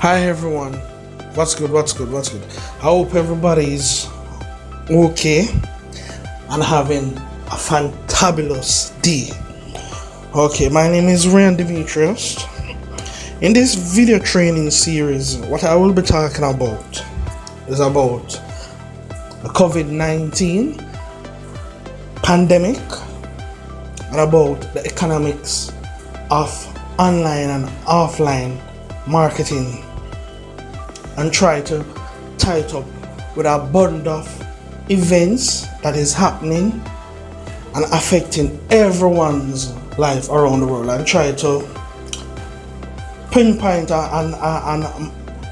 Hi everyone, what's good? I hope everybody's okay and having a fantabulous day. Okay, my name is Ryan Demetrius. In this video training series, what I will be talking about is about the COVID-19 pandemic and about the economics of online and offline marketing, and try to tie it up with a bundle of events that is happening and affecting everyone's life around the world, and try to pinpoint and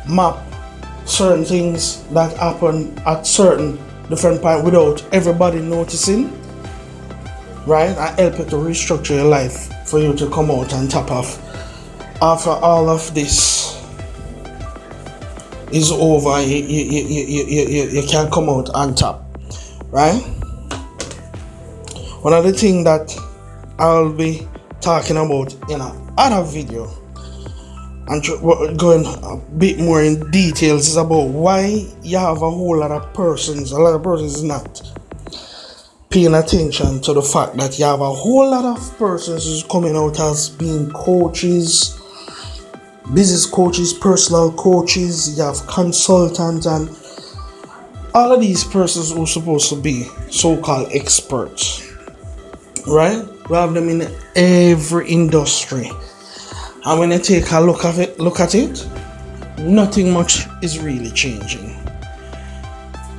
map certain things that happen at certain different points without everybody noticing, right? And help you to restructure your life for you to come out on top of after all of this is over. You can come out on top, right? One of the things that I'll be talking about in another video and going a bit more in details is about why you have a lot of persons not paying attention to the fact that you have a whole lot of persons who's coming out as being coaches, business coaches, personal coaches. You have consultants, and all of these persons who are supposed to be so-called experts, right? We have them in every industry, and when you take a look at it, nothing much is really changing,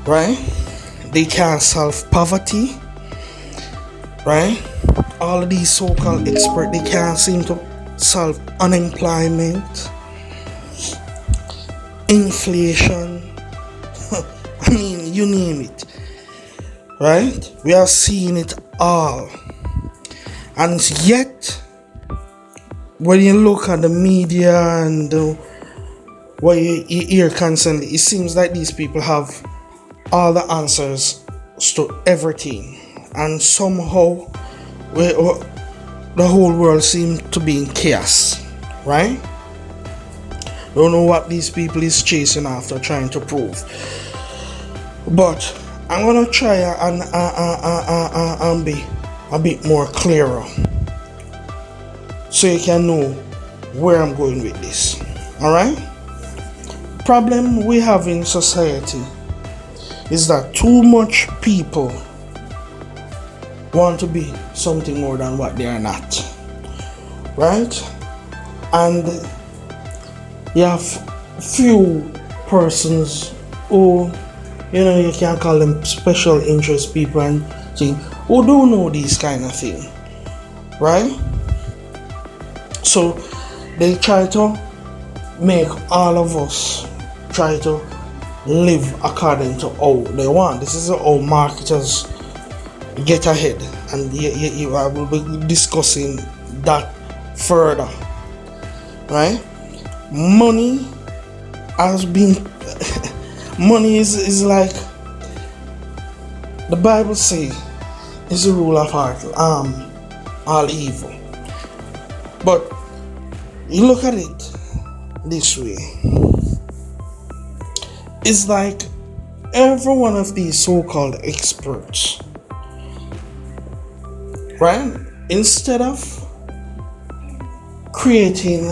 right? They can't solve poverty, right? All of these so-called experts, they can't seem to solve unemployment, inflation, I mean, you name it, right? We are seeing it all. And yet, when you look at the media and what you hear constantly, it seems like these people have all the answers to everything, and somehow the whole world seems to be in chaos, right? Don't know what these people is chasing after, trying to prove. But I'm gonna try and be a bit more clearer, so you can know where I'm going with this. All right? Problem we have in society is that too much people want to be something more than what they are not, right? And you have few persons who, you can call them special interest people and things, who don't know these kind of things, right? So they try to make all of us try to live according to how they want. This is how marketers get ahead, and I will be discussing that further, right? Money has been money is like the Bible say is the rule of all evil. But you look at it this way, it's like every one of these so-called experts, right, instead of creating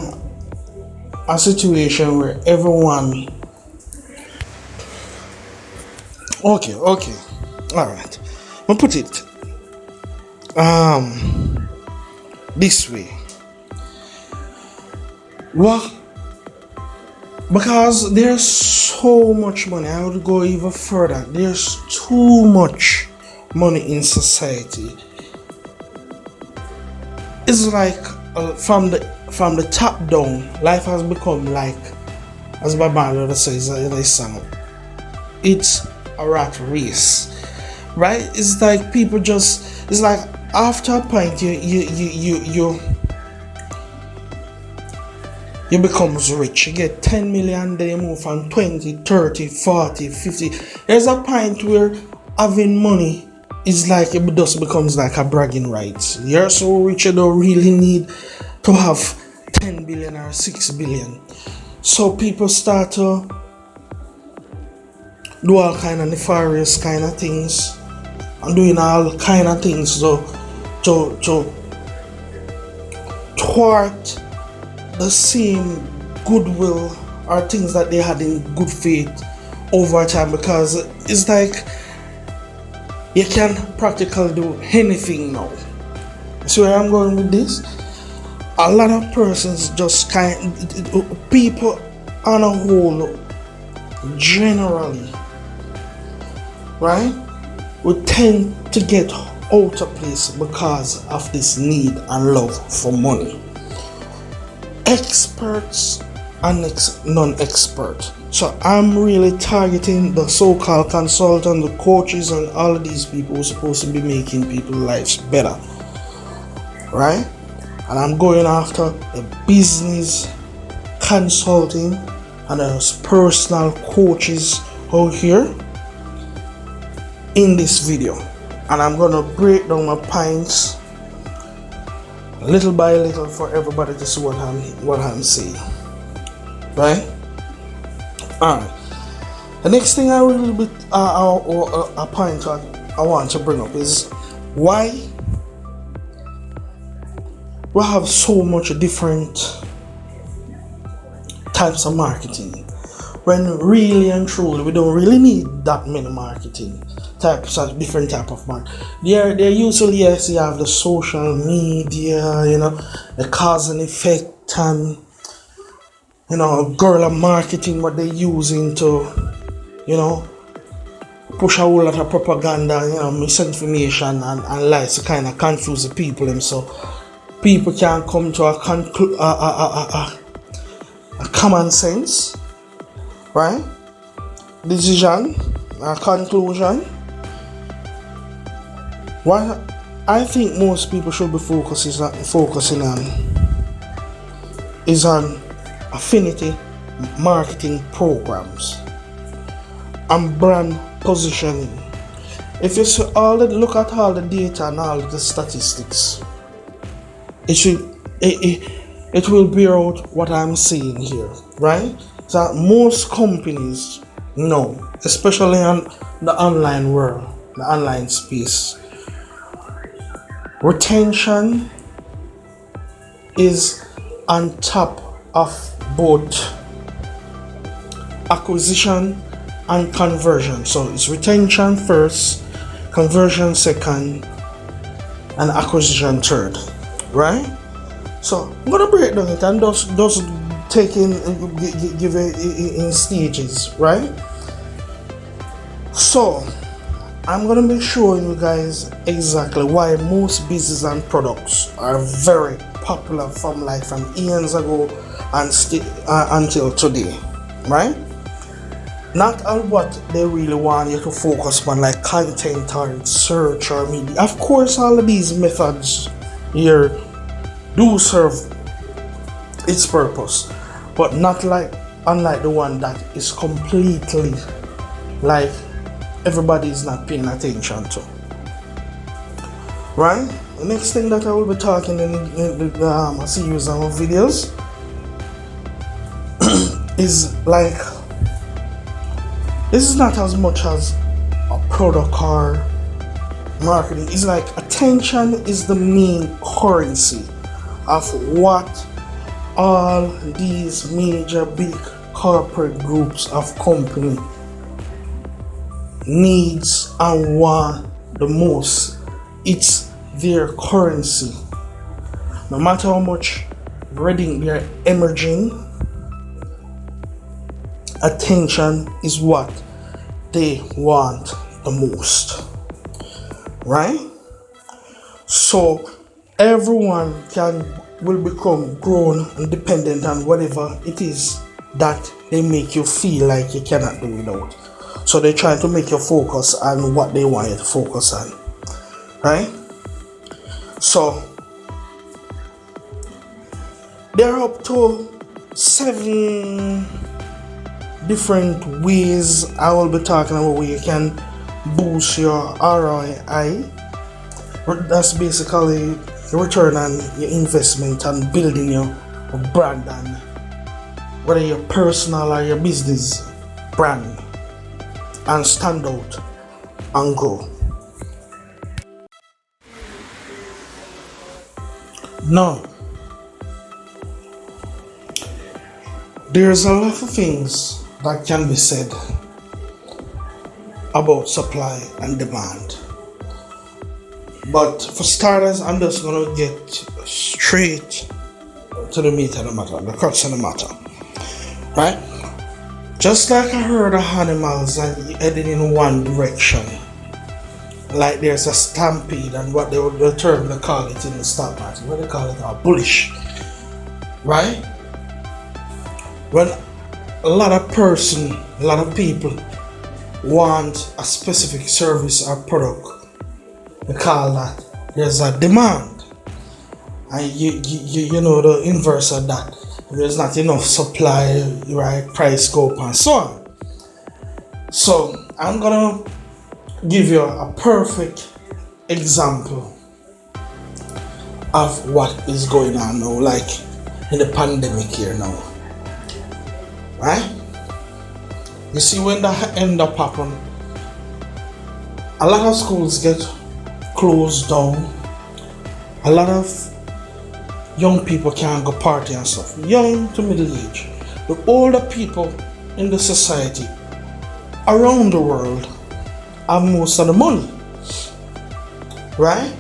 a situation where everyone okay, all right, we'll put it this way. Well, because there's so much money, I would go even further. There's too much money in society. It's like from the top down, life has become like, as my brother says in his song, it's a rat race, right? It's like people just, it's like after a point you becomes rich. You get 10 million, then you move from 20, 30, 40, 50. There's a point where having money is like, it just becomes like a bragging rights. You're so rich, you don't really need to have 10 billion or 6 billion. So people start to do all kind of nefarious kind of things and doing all kind of things to thwart the same goodwill or things that they had in good faith over time, because it's like you can practically do anything now. See where I'm going with this? A lot of persons just people on a whole, generally, right, would tend to get out of place because of this need and love for money. Experts and non-expert. So I'm really targeting the so-called consultant, the coaches, and all of these people who are supposed to be making people's lives better, right? And I'm going after the business consulting and the personal coaches out here in this video. And I'm gonna break down my points little by little for everybody to see what I'm saying, right? Alright. The next thing I want to bring up is why we have so much different types of marketing, when really and truly we don't really need that many marketing types of different type of marketing. They're usually, yes, you have the social media, the cause and effect, and guerrilla marketing, what they're using to push a whole lot of propaganda, misinformation and lies to kind of confuse the people, and so people can come to a common sense, right, decision, a conclusion. What I think most people should be focusing on is on affinity marketing programs and brand positioning. If you look at all the data and all the statistics, it will bear out what I'm saying here, right? That most companies know, especially on the online world, the online space, retention is on top of both acquisition and conversion. So it's retention first, conversion second, and acquisition third, right? So I'm gonna break down it and just take give it in stages, right? So I'm gonna be showing you guys exactly why most business and products are very popular from years ago and until today, right? Not on what they really want you to focus on, like content or search or media. Of course, all of these methods here do serve its purpose, but not unlike the one that is completely like everybody is not paying attention to, right? The next thing that I will be talking in a series of videos is this is not as much as a product or marketing. It's like attention is the main currency of what all these major big corporate groups of company needs and want the most. It's their currency. No matter how much reading they're emerging, attention is what they want the most, right? So everyone will become grown and dependent on whatever it is that they make you feel like you cannot do without. So they try to make you focus on what they want you to focus on, right? So there are up to 7 different ways I will be talking about where you can boost your ROI. That's basically the return on your investment and building your brand and whether your personal or your business brand, and stand out and grow. Now, there's a lot of things that can be said about supply and demand. But for starters, I'm just gonna get straight to the meat of the matter, the crux of the matter. Right? Just like a herd of animals heading in one direction, like there's a stampede, and what the term they call it in the stock market, what they call it are bullish. Right? When a lot of people want a specific service or product, we call that there's a demand. And you know the inverse of that. If there's not enough supply, right, price go up and so on. So I'm gonna give you a perfect example of what is going on now, like in the pandemic here now. Right? You see, when that end up happening, a lot of schools get closed down. A lot of young people can't go party and stuff. Young to middle age. The older people in the society around the world have most of the money. Right?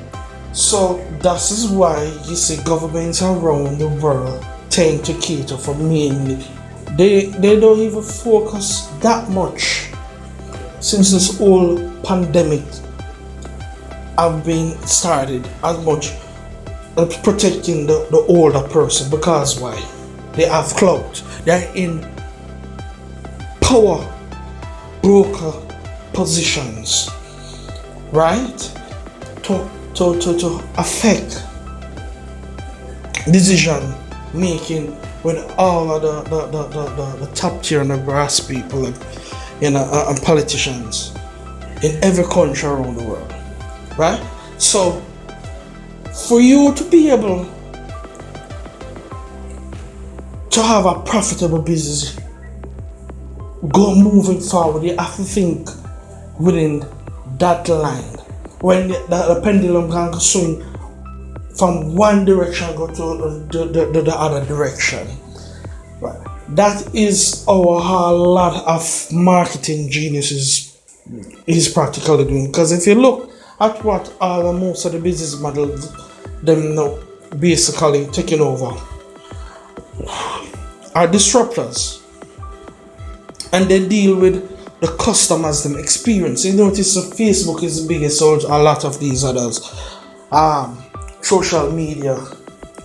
So that is why you see governments around the world tend to cater for mainly. They don't even focus that much since this whole pandemic have been started as much protecting the older person, because why? They have clout. They're in power broker positions, right? To affect decision making when all of the top tier and the brass people and politicians in every country around the world, right? So for you to be able to have a profitable business moving forward, you have to think within that line. When the pendulum can swing from one direction go to the other direction. Right. That is how a lot of marketing geniuses is practically doing. Because if you look at what most of the business models them now basically taking over are disruptors, and they deal with the customers them experience. You notice that Facebook is the biggest, so a lot of these others social media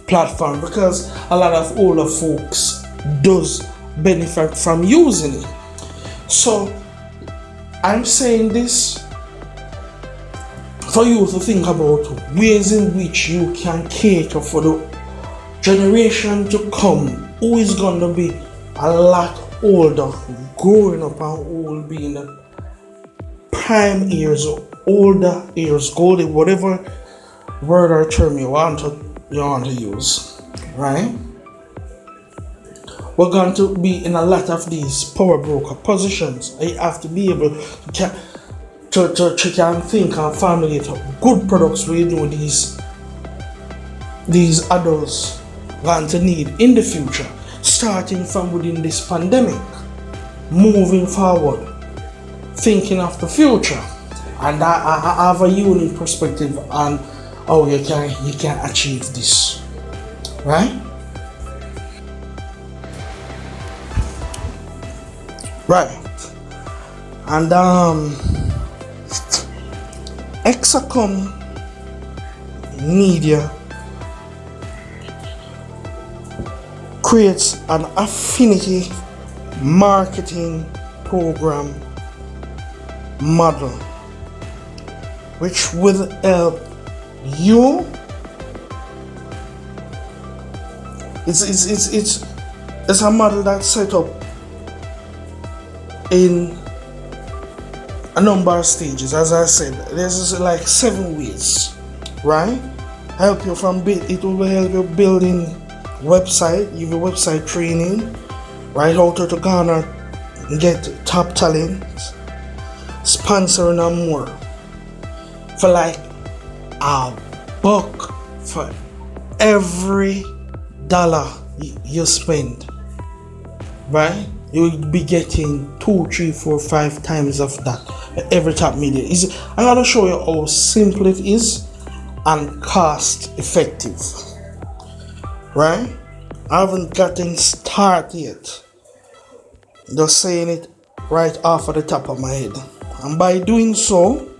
platform, because a lot of older folks does benefit from using it. So I'm saying this for you to think about ways in which you can cater for the generation to come who is going to be a lot older, growing up and will be in the prime years or older years, golden, whatever word or term you want to use, right? We're going to be in a lot of these power broker positions. You have to be able to can think and formulate good products where you know these adults want to need in the future, starting from within this pandemic, moving forward, thinking of the future. And I have a unique perspective on how you can achieve this, right? Right. And Exacom Media creates an affinity marketing program model which will help you. It's a model that's set up in a number of stages. As I said, there's like 7 ways, right? Help you from it will help you building website, give you website training, right? How to garner, get top talent, sponsoring and more for like a buck for every dollar you spend, right? You will be getting 2, 3, 4, 5 times of that every top media. I'm gonna show you how simple it is and cost effective, right? I haven't gotten started yet, just saying it right off of the top of my head, and by doing so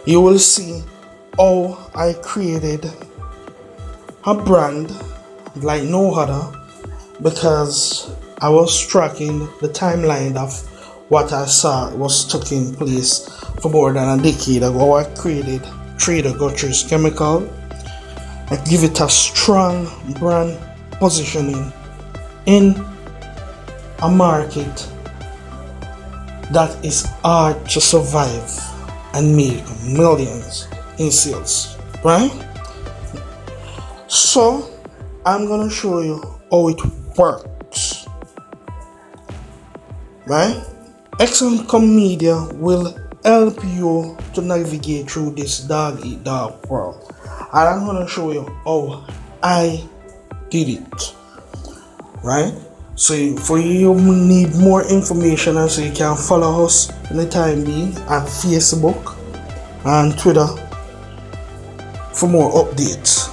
you will see how I created a brand like no other, because I was tracking the timeline of what I saw was taking place for more than a decade ago. I created Trader Guthries Chemical. I give it a strong brand positioning in a market that is hard to survive and make millions in sales, right? So I'm gonna show you how it works, right? Exacom Media will help you to navigate through this dog eat dog world, and I'm gonna show you how I did it, right? So for you need more information, and so you can follow us in the time being on Facebook and Twitter for more updates.